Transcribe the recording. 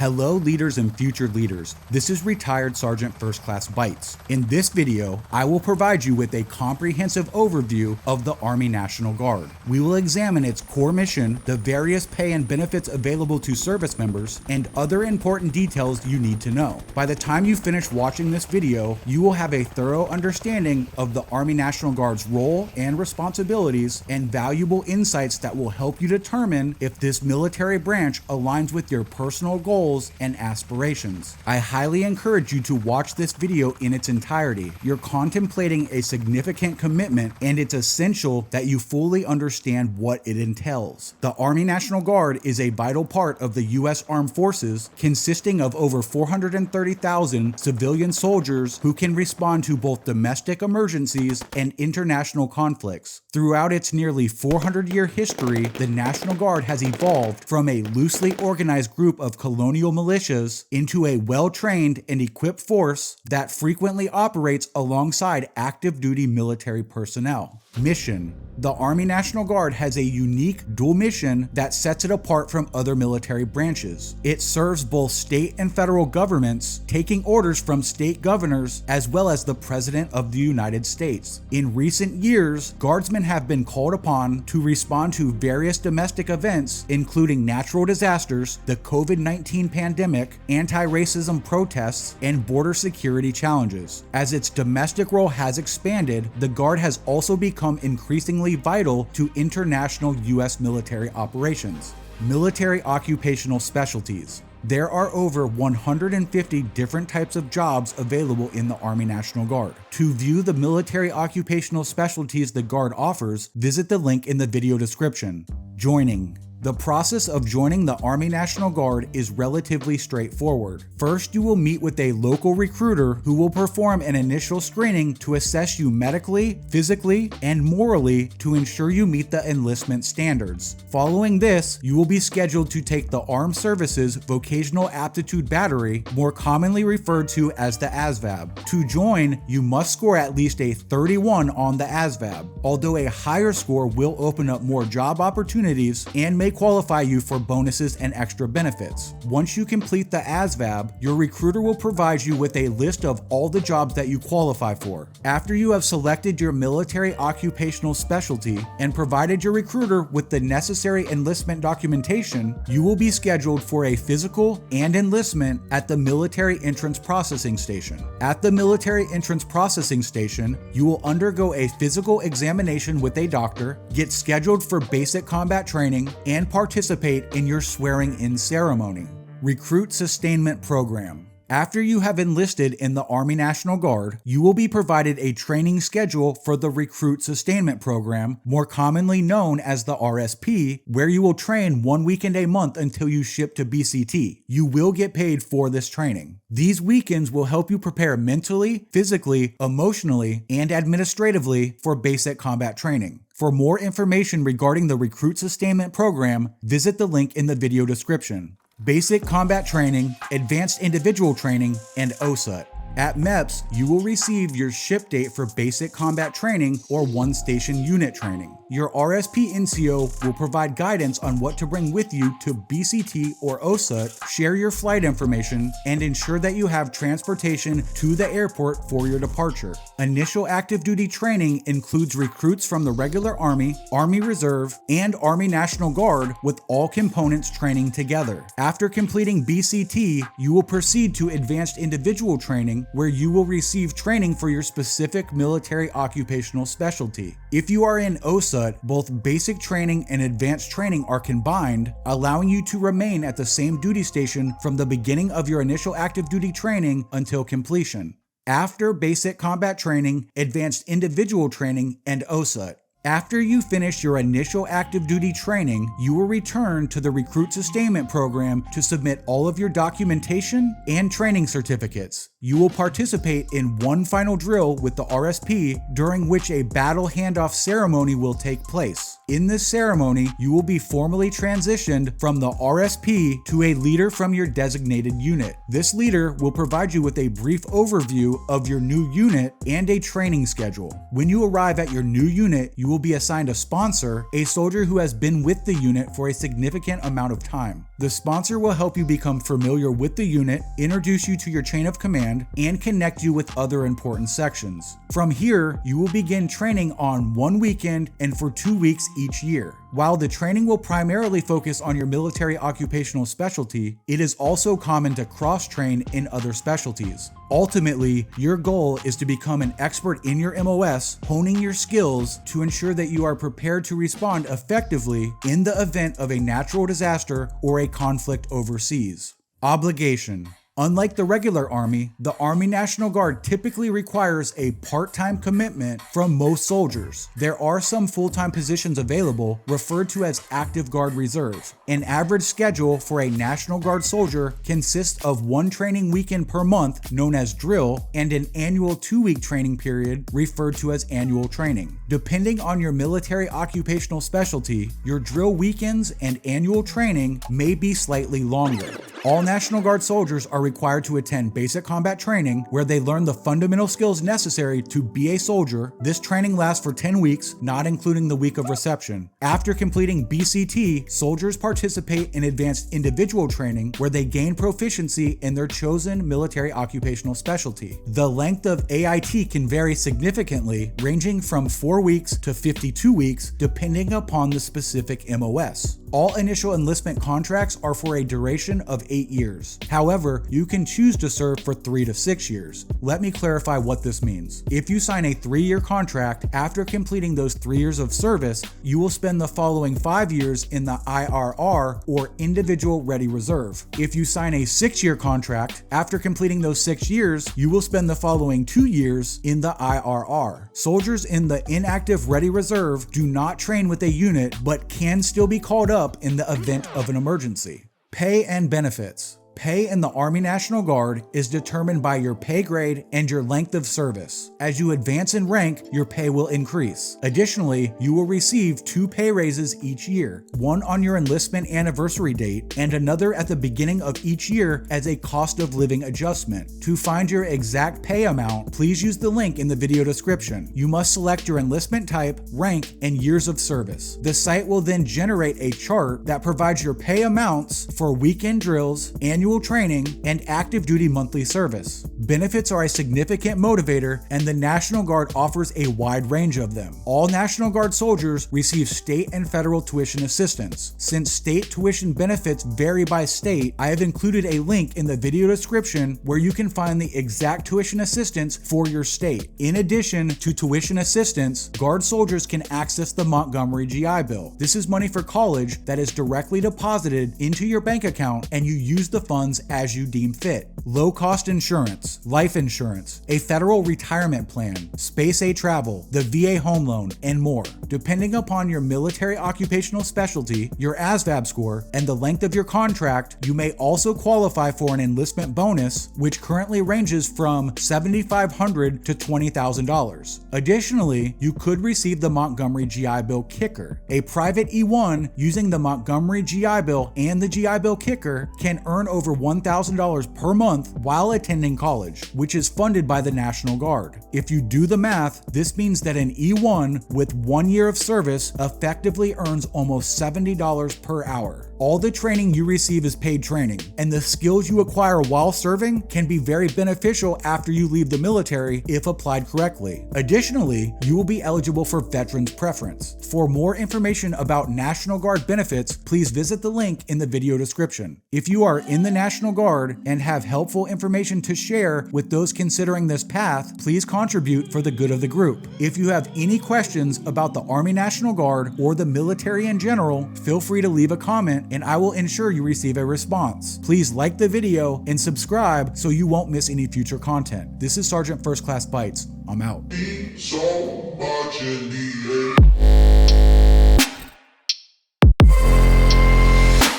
Hello leaders and future leaders, this is Retired Sergeant First Class Bites. In this video, I will provide you with a comprehensive overview of the Army National Guard. We will examine its core mission, the various pay and benefits available to service members, and other important details you need to know. By the time you finish watching this video, you will have a thorough understanding of the Army National Guard's role and responsibilities and valuable insights that will help you determine if this military branch aligns with your personal goals and aspirations. I highly encourage you to watch this video in its entirety. You're contemplating a significant commitment, and it's essential that you fully understand what it entails. The Army National Guard is a vital part of the U.S. Armed Forces, consisting of over 430,000 civilian soldiers who can respond to both domestic emergencies and international conflicts. Throughout its nearly 400-year history, the National Guard has evolved from a loosely organized group of colonial militias into a well-trained and equipped force that frequently operates alongside active duty military personnel. Mission: the Army National Guard has a unique dual mission that sets it apart from other military branches. It serves both state and federal governments, taking orders from state governors as well as the President of the United States. In recent years, Guardsmen have been called upon to respond to various domestic events, including natural disasters, the COVID-19 pandemic, anti-racism protests, and border security challenges. As its domestic role has expanded, the Guard has also become increasingly vital to international U.S. military operations. Military occupational specialties. There are over 150 different types of jobs available in the Army National Guard. To view the military occupational specialties the Guard offers, visit the link in the video description. Joining. The process of joining the Army National Guard is relatively straightforward. First, you will meet with a local recruiter who will perform an initial screening to assess you medically, physically, and morally to ensure you meet the enlistment standards. Following this, you will be scheduled to take the Armed Services Vocational Aptitude Battery, more commonly referred to as the ASVAB. To join, you must score at least a 31 on the ASVAB, although a higher score will open up more job opportunities and may qualify you for bonuses and extra benefits. Once you complete the ASVAB, your recruiter will provide you with a list of all the jobs that you qualify for. After you have selected your military occupational specialty and provided your recruiter with the necessary enlistment documentation, you will be scheduled for a physical and enlistment at the Military Entrance Processing Station. At the Military Entrance Processing Station, you will undergo a physical examination with a doctor, get scheduled for basic combat training, and participate in your swearing-in ceremony. Recruit Sustainment Program. After you have enlisted in the Army National Guard, you will be provided a training schedule for the Recruit Sustainment Program, more commonly known as the RSP, where you will train 1 weekend a month until you ship to BCT. You will get paid for this training. These weekends will help you prepare mentally, physically, emotionally, and administratively for basic combat training. For more information regarding the Recruit Sustainment Program, visit the link in the video description. Basic combat training, advanced individual training, and OSUT. At MEPS, you will receive your ship date for basic combat training or one-station unit training. Your RSP NCO will provide guidance on what to bring with you to BCT or OSUT, share your flight information, and ensure that you have transportation to the airport for your departure. Initial active duty training includes recruits from the regular Army, Army Reserve, and Army National Guard, with all components training together. After completing BCT, you will proceed to advanced individual training, where you will receive training for your specific military occupational specialty. If you are in OSUT, both basic training and advanced training are combined, allowing you to remain at the same duty station from the beginning of your initial active duty training until completion. After basic combat training, advanced individual training, and OSUT. After you finish your initial active duty training, you will return to the Recruit Sustainment Program to submit all of your documentation and training certificates. You will participate in one final drill with the RSP, during which a battle handoff ceremony will take place. In this ceremony, you will be formally transitioned from the RSP to a leader from your designated unit. This leader will provide you with a brief overview of your new unit and a training schedule. When you arrive at your new unit, you will be assigned a sponsor, a soldier who has been with the unit for a significant amount of time. The sponsor will help you become familiar with the unit, introduce you to your chain of command, and connect you with other important sections. From here, you will begin training on one weekend and for 2 weeks each year. While the training will primarily focus on your military occupational specialty, it is also common to cross-train in other specialties. Ultimately, your goal is to become an expert in your MOS, honing your skills to ensure that you are prepared to respond effectively in the event of a natural disaster or a conflict overseas. Obligation. Unlike the regular Army, the Army National Guard typically requires a part-time commitment from most soldiers. There are some full-time positions available, referred to as active Guard Reserve. An average schedule for a National Guard soldier consists of one training weekend per month, known as drill, and an annual 2-week training period, referred to as annual training. Depending on your military occupational specialty, your drill weekends and annual training may be slightly longer. All National Guard soldiers are required to attend basic combat training, where they learn the fundamental skills necessary to be a soldier. This training lasts for 10 weeks, not including the week of reception. After completing BCT, soldiers participate in advanced individual training, where they gain proficiency in their chosen military occupational specialty. The length of AIT can vary significantly, ranging from 4 weeks to 52 weeks, depending upon the specific MOS. All initial enlistment contracts are for a duration of 8 years. However, you can choose to serve for 3 to 6 years. Let me clarify what this means. If you sign a 3-year contract, after completing those 3 years of service, you will spend the following 5 years in the IRR, or Individual Ready Reserve. If you sign a 6-year contract, after completing those 6 years, you will spend the following 2 years in the IRR. Soldiers in the Inactive Ready Reserve do not train with a unit, but can still be called up in the event of an emergency. Pay and benefits. Pay in the Army National Guard is determined by your pay grade and your length of service. As you advance in rank, your pay will increase. Additionally, you will receive 2 pay raises each year, one on your enlistment anniversary date and another at the beginning of each year as a cost of living adjustment. To find your exact pay amount, please use the link in the video description. You must select your enlistment type, rank, and years of service. The site will then generate a chart that provides your pay amounts for weekend drills, annual training, and active duty monthly service. Benefits are a significant motivator, and the National Guard offers a wide range of them. All National Guard soldiers receive state and federal tuition assistance. Since state tuition benefits vary by state, I have included a link in the video description where you can find the exact tuition assistance for your state. In addition to tuition assistance, Guard soldiers can access the Montgomery GI Bill. This is money for college that is directly deposited into your bank account, and you use the funds as you deem fit. Low-cost insurance, life insurance, a federal retirement plan, space age travel, the VA home loan, and more. Depending upon your military occupational specialty, your ASVAB score, and the length of your contract, you may also qualify for an enlistment bonus, which currently ranges from $7,500 to $20,000. Additionally, you could receive the Montgomery GI Bill Kicker. A private E1 using the Montgomery GI Bill and the GI Bill Kicker can earn over $1,000 per month while attending college, which is funded by the National Guard. If you do the math, this means that an E1 with 1 year of service effectively earns almost $70 per hour. All the training you receive is paid training, and the skills you acquire while serving can be very beneficial after you leave the military if applied correctly. Additionally, you will be eligible for Veterans Preference. For more information about National Guard benefits, please visit the link in the video description. If you are in the National Guard and have helpful information to share with those considering this path, please contribute for the good of the group. If you have any questions about the Army National Guard or the military in general, feel free to leave a comment and I will ensure you receive a response. Please like the video and subscribe so you won't miss any future content. This is Sergeant First Class Bites. I'm out.